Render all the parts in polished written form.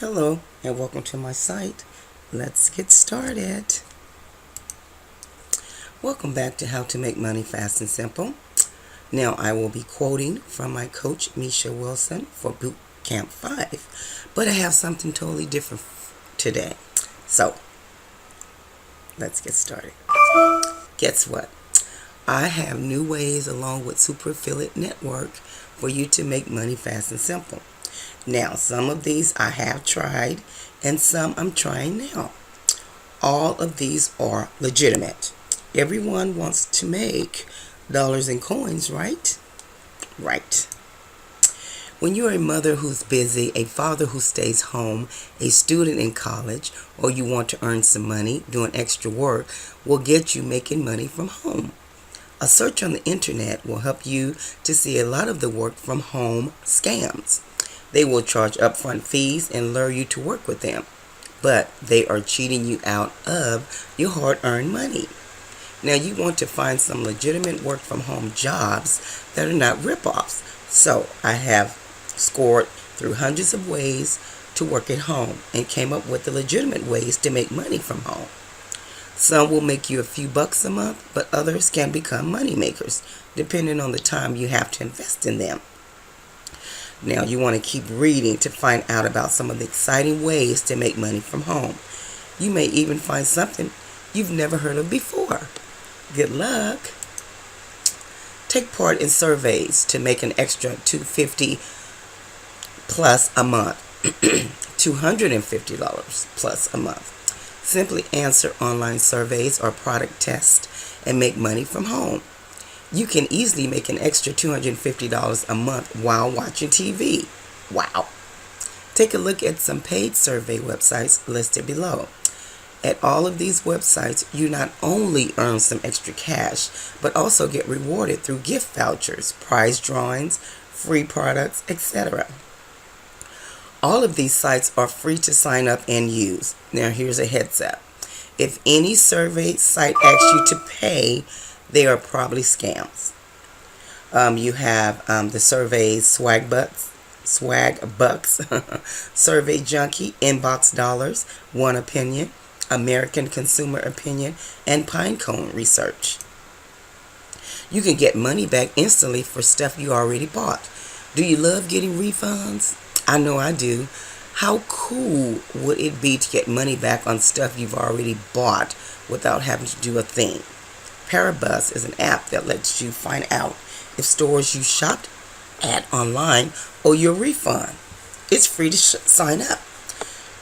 Hello and welcome to my site. Let's get started. Welcome back to How to Make Money Fast and Simple. Now I will be quoting from my coach Misha Wilson for Boot Camp 5, but I have something totally different today. So let's get started. Guess what? I have new ways along with Super Affiliate Network for you to make money fast and simple. Now, some of these I have tried and some I'm trying now. All of these are legitimate. Everyone wants to make dollars and coins, right? Right. When you're a mother who's busy, a father who stays home, a student in college, or you want to earn some money, doing extra work will get you making money from home. A search on the internet will help you to see a lot of the work from home scams. They will charge upfront fees and lure you to work with them, but they are cheating you out of your hard-earned money. Now you want to find some legitimate work from home jobs that are not rip-offs. So I have scored through hundreds of ways to work at home and came up with the legitimate ways to make money from home. Some will make you a few bucks a month, but others can become money makers, depending on the time you have to invest in them. Now you want to keep reading to find out about some of the exciting ways to make money from home. You may even find something you've never heard of before. Good luck. Take part in surveys to make an extra $250 plus a month. $250 plus a month. Simply answer online surveys or product tests and make money from home. You can easily make an extra $250 a month while watching TV. Wow. Take a look at some paid survey websites listed below. At all of these websites, you not only earn some extra cash, but also get rewarded through gift vouchers, prize drawings, free products, etc. All of these sites are free to sign up and use. Now here's a heads up. If any survey site asks you to pay, they are probably scams. You have the surveys Swagbucks, Survey Junkie, Inbox Dollars, One Opinion, American Consumer Opinion, and Pinecone Research. You can get money back instantly for stuff you already bought. Do you love getting refunds? I know I do. How cool would it be to get money back on stuff you've already bought without having to do a thing? Parabus is an app that lets you find out if stores you shopped at online owe you a refund. It's free to sign up.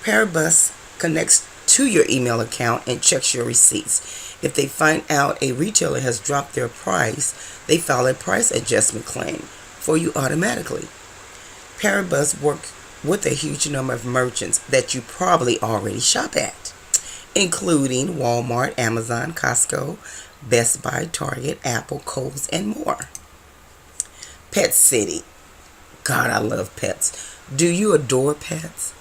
Parabus connects to your email account and checks your receipts. If they find out a retailer has dropped their price, they file a price adjustment claim for you automatically. Parabus works with a huge number of merchants that you probably already shop at, including Walmart, Amazon, Costco, Best Buy, Target, Apple, Kohl's, and more. Pet City. God, I love pets. Do you adore pets?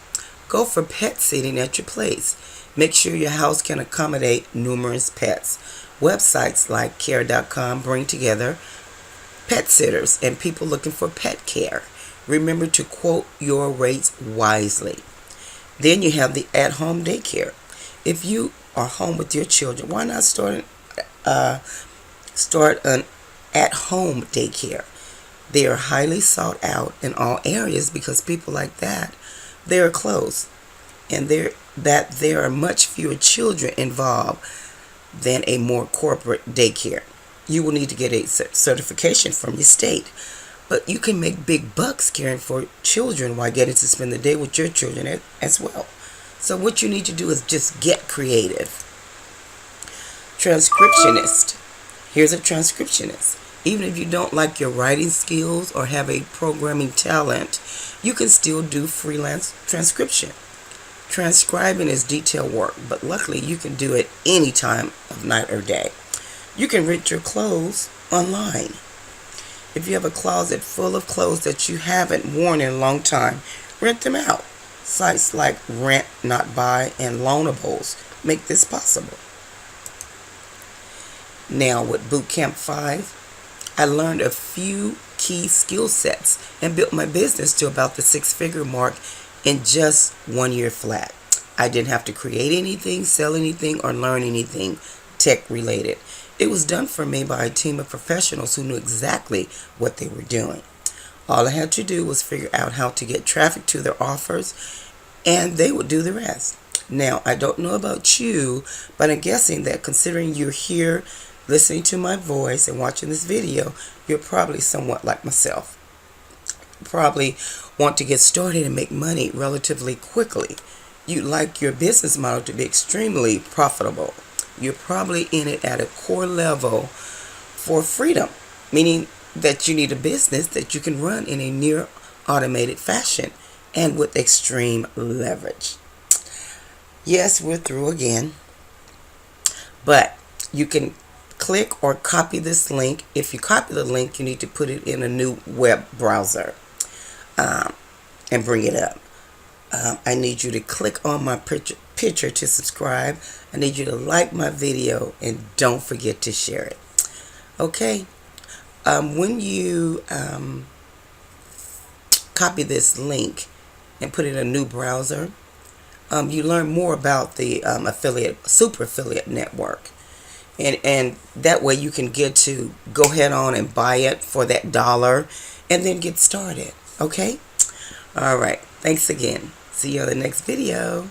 Go for pet sitting at your place. Make sure your house can accommodate numerous pets. Websites like care.com bring together pet sitters and people looking for pet care. Remember to quote your rates wisely. Then you have the at-home daycare. If you are home with your children, why not start an at-home daycare? They are highly sought out in all areas because people like that, they are close, and there are much fewer children involved than a more corporate daycare. You will need to get a certification from your state, but you can make big bucks caring for children while getting to spend the day with your children as well. So what you need to do is just get creative. Transcriptionist. Here's a transcriptionist. Even if you don't like your writing skills or have a programming talent, you can still do freelance transcription. Transcribing is detailed work, but luckily you can do it any time of night or day. You can rent your clothes online. If you have a closet full of clothes that you haven't worn in a long time, rent them out. Sites like Rent, Not Buy, and Loanables make this possible. Now with Bootcamp 5, I learned a few key skill sets and built my business to about the six-figure mark in just 1 year flat. I didn't have to create anything, sell anything, or learn anything tech related. It was done for me by a team of professionals who knew exactly what they were doing. All I had to do was figure out how to get traffic to their offers, and they would do the rest. Now, I don't know about you, but I'm guessing that considering you're here listening to my voice and watching this video, you're probably somewhat like myself. Probably want to get started and make money relatively quickly. You'd like your business model to be extremely profitable. You're probably in it at a core level for freedom, meaning that you need a business that you can run in a near automated fashion and with extreme leverage. Yes, we're through again, but you can click or copy this link. If you copy the link, you need to put it in a new web browser and bring it up. I need you to click on my picture to subscribe. I need you to like my video and don't forget to share it. Okay? When you copy this link and put it in a new browser, you learn more about the super affiliate network. And that way you can get to go ahead on and buy it for that $1 and then get started. Okay? All right. Thanks again. See you on the next video.